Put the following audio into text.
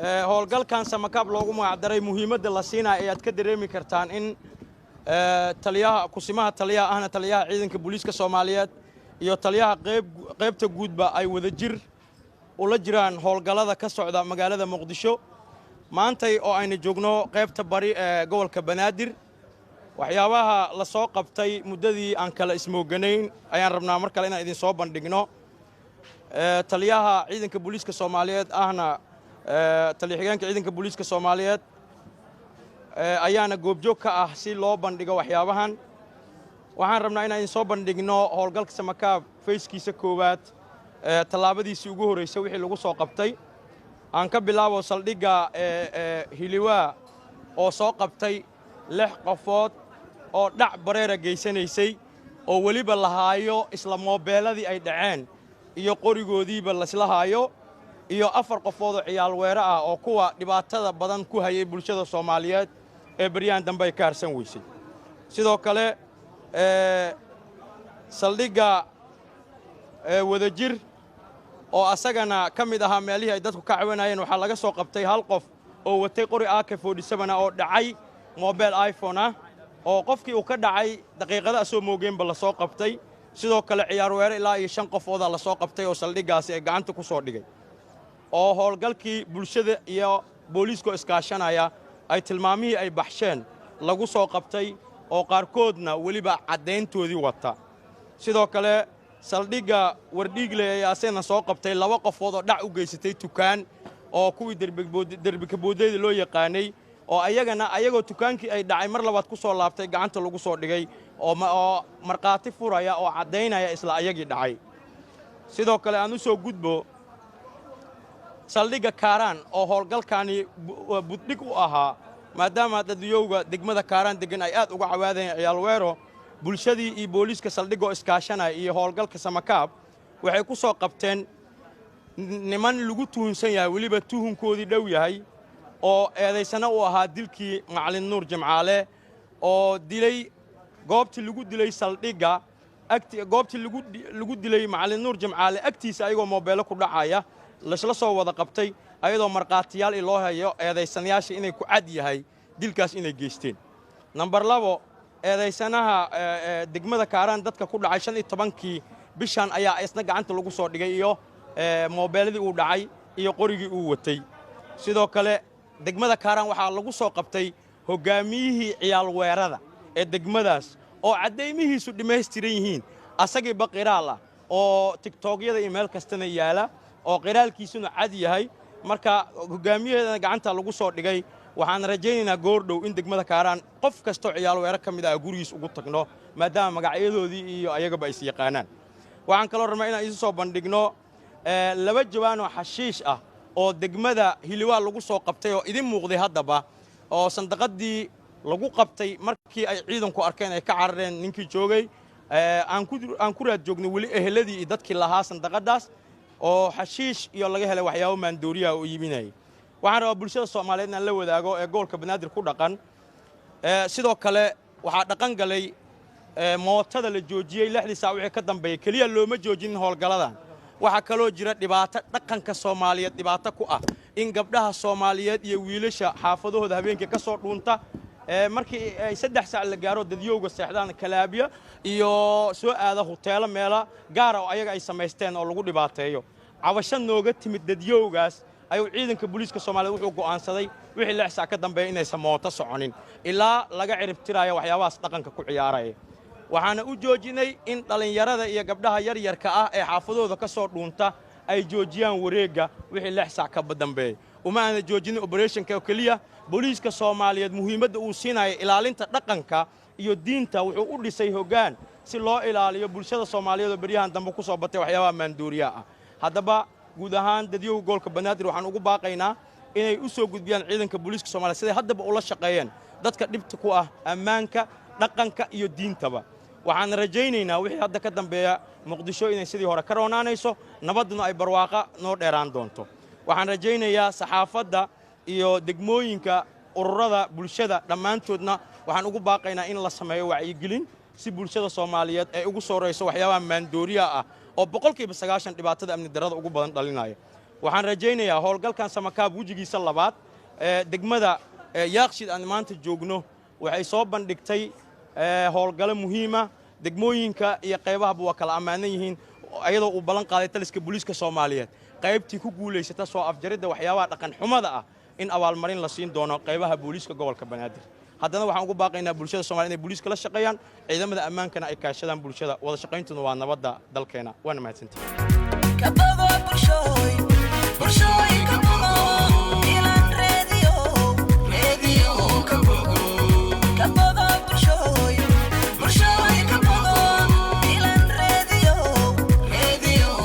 howlgalkan samakaab loogu magacdaray muhiimadda la siinaa ee aad ka dareemi kartaan in taliyaha kusimaha taliyaha ahna taliyaha ciidanka booliiska Soomaaliyeed iyo taliyaha qaybta guudba ay wada jir ula jiraan howlgallada ka socda magaalada Muqdisho maantay oo ayna joogno qaybta bari ee gobolka Banaadir waxyaabaha la soo qabtay muddadii aan kala ismooganayn ayaan rabnaa mar kale inaan idin soo bandhigno taliyaha ciidanka booliiska Soomaaliyeed ahna taliyaha ciidanka booliiska Soomaaliyeed ayaana goobjoog ka ah si loo bandhigo waxyaabahan waxaan rabnaa inaan soo bandhigno howlgalka samakaab fayskiisa koowaad talaabadiisii ugu horeysay wixii lagu soo qabtay aan ka bilaabo saldhigga Hiliwaa oo soo qabtay 6 qofood oo dhac bareera geysanaysay oo waliba la haayo isla moobeeladii ay dhaceen iyo qorigoodiiba la isla haayo iyo 4 qofood oo ciyaal weera ah oo kuwa dhibaatada badan ku hayay bulshada Soomaaliyeed ee bariyaan dambe ay ka harsan weysay sidoo kale saldhigga wadajir oo asagana ka mid ahaa meelihii ay dadku ka cawanayeen waxaa laga soo qabtay 1 qof oo watay qori AK47 oo dhacay mobile iPhone ah oo qofkii uu ka dhacay daqiiqada soo moogeenba la soo qabtay sidoo kale ciyaar weera ilaa iyo 5 qofood la soo qabtay oo saldhiggaasi ay gacanta ku soo dhigay oo howlgalkii bulshada iyo booliiska iskaashanaya ay tilmaamihii ay baxsheen lagu soo qabtay oo qaarkoodna waliba cadeyntoodii wata sidoo kale saldhigga Wardhiigle ee asana soo qabtay 2 qofood oo dhac u geysatay tukaan oo kuwii derbi ka boodeeda loo yaqaanay oo ayagoo tukaankii ay dhacay mar labaad ku soo laabtay gacanta lagu soo dhigay oo marqaati furaya oo cadeynaya isla ayagii dhacay sidoo kale aan u soo gudbo saldhigga Kaaraan oo howlgalkani buddhig u ahaa maadaama dadweynaha degmada Kaaraan degan ay aad uga cawaadeen ciyaal weero bulshadii iyo booliiska saldhigga iskaashanaya iyo howlgalka samakaab waxay ku soo qabteen niman lagu tuhunsan yahay waliba tuhunkoodii dhow yahay oo eedaysana u ahaa dilkii Macallin Nuur Jimcaale oo dilay goobtii lagu dilay saldhigga goobtii lagu dilay Macallin Nuur Jimcaale agtiisa ayagoo moobeelo ku dhacaya la soo wada qabtay ayadoo marqaatiyaal loo hayo eedaysanayaasha inay ku cad yahay dilkaas inay geysteen number 2 eedaysanaha degmada Kaaraan dadka ku dhacay 15kii bishan ayaa isna gacanta lagu soo dhigay iyo moobeeladii uu dhacay iyo qorigii uu watay sidoo kale degmada Kaaraan waxaa lagu soo qabtay hogaamiyihii ciyaal weerada ee degmadaas oo cadeymihiisu dhameystiran yihiin asagii baqiraal ah oo TikTokyada iyo meel kastana yaala oo qiraalkiisuna cad yahay marka hogaamiyaheedana gacanta lagu soo dhigay waxaan rajaynaynaa goordhow in degmada Kaaraan qof kasto ciyaal weera kamid ah gurigiis ugu tagno maadaama magacyadoodii iyo ayagaba ay is yaqaanaan waxaan kala rabnaa inaan isu soo bandhigno 2 jawaan oo xashiish ah oo degmada Hiliwaa lagu soo qabtay oo idin muuqday haddaba oo sandaqadii lagu qabtay markii ay ciidanku arkeen ay ka carareen ninkii joogay aan ku raad joognay wali eheladii iyo dadkii lahaa sandaqadaas oo xashiish iyo laga helay waxyaabo maandooriya oo iibinay waxaan rabaa bulshada Soomaaliyeed in la wadaago ee gobolka Banaadir ku dhaqan sidoo kale waxa dhaqan galay mootada la joojiyay 6 saac wixii ka dambeeyay kaliya looma joojin howlgaladan waxa kaloo jira dhibaato dhaqanka Soomaaliyeed dhibaato ku ah in gabdhaha Soomaaliyeed iyo wiilasha xaafadahooda habeenkii ka soo dhuunta markii ay 3 saac la gaaro dadyowga seexdaan kalaabiya iyo soo aada hoteelo meela gaar ah oo ayaga ay sameysteen oo lagu dhibaateeyo cabasho nooga timid dadyowgaas ayuu ciidanka booliiska Soomaaliyeed wuxuu go'aansaday wixii 6 saac ka dambeeyay inay samooto soconin ilaa laga cirib tirayo waxyaabahaas dhaqanka ku ciyaaraya waxaana u joojinay in dhalinyarada iyo gabdhaha yar yarka ah ee xaafadooda ka soo dhuunta ay joojiyaan wareega wixii 6 saac ka dambeeyay uma aan joojin operationka kaliya booliiska Soomaaliyeed muhiimadda uu siinayo ilaalinta dhaqanka iyo diinta wuxuu u dhisay hoggaan si loo ilaaliyo bulshada Soomaaliyeed oo bariyahan dambe ku soo batay waxyaabaha maandooriya ah haddaba guud ahaan dadweynaha gobolka Banaadir waxaan ugu baaqaynaa inay u soo gudbiyaan ciidanka booliiska Soomaaliyeed sida haddaba ula shaqeeyeen dadka dhibta ku ah ammaanka dhaqanka iyo diintaba waxaan rajaynaynaa wixii hadda ka dambeeya Muqdisho inay sidii hore ka roonaanayso nabaduna ay barwaaqa noo dheeraan doonto waxaan rajaynayaa saxaafadda iyo degmooyinka ururada bulshada dhammaantoodna waxaan ugu baaqaynaa in la sameeyo wacyigelin si bulshada Soomaaliyeed ay ugu sooreyso waxyaabaha maandooriya ah oo 90% dhibaatada amni darrada ugu badan dhalinaya waxaan rajaynayaa howlgalkan samakaab wejigiisa labaad degmada yaaqshid aan maanta joogno waxay soo bandhigtay howlgalo muhiima degmooyinka iyo qaybahaba waa kala ammaanan yihiin ayadoo uu ballan qaaday taliska booliiska Soomaaliyeed qaybtii ku guuleysata soo afjaridda waxyaabaha dhaqan xumada ah in abaalmarin la siin doono qaybaha booliiska gobolka Banaadir haddana waxaan ugu baaqaynaa bulshada Soomaaliyeed inay booliiska la shaqeeyaan ciidamada ammaankana ay kaashadaan bulshada wada shaqayntuna waa nabadda dalkeena waana mahadsantihiin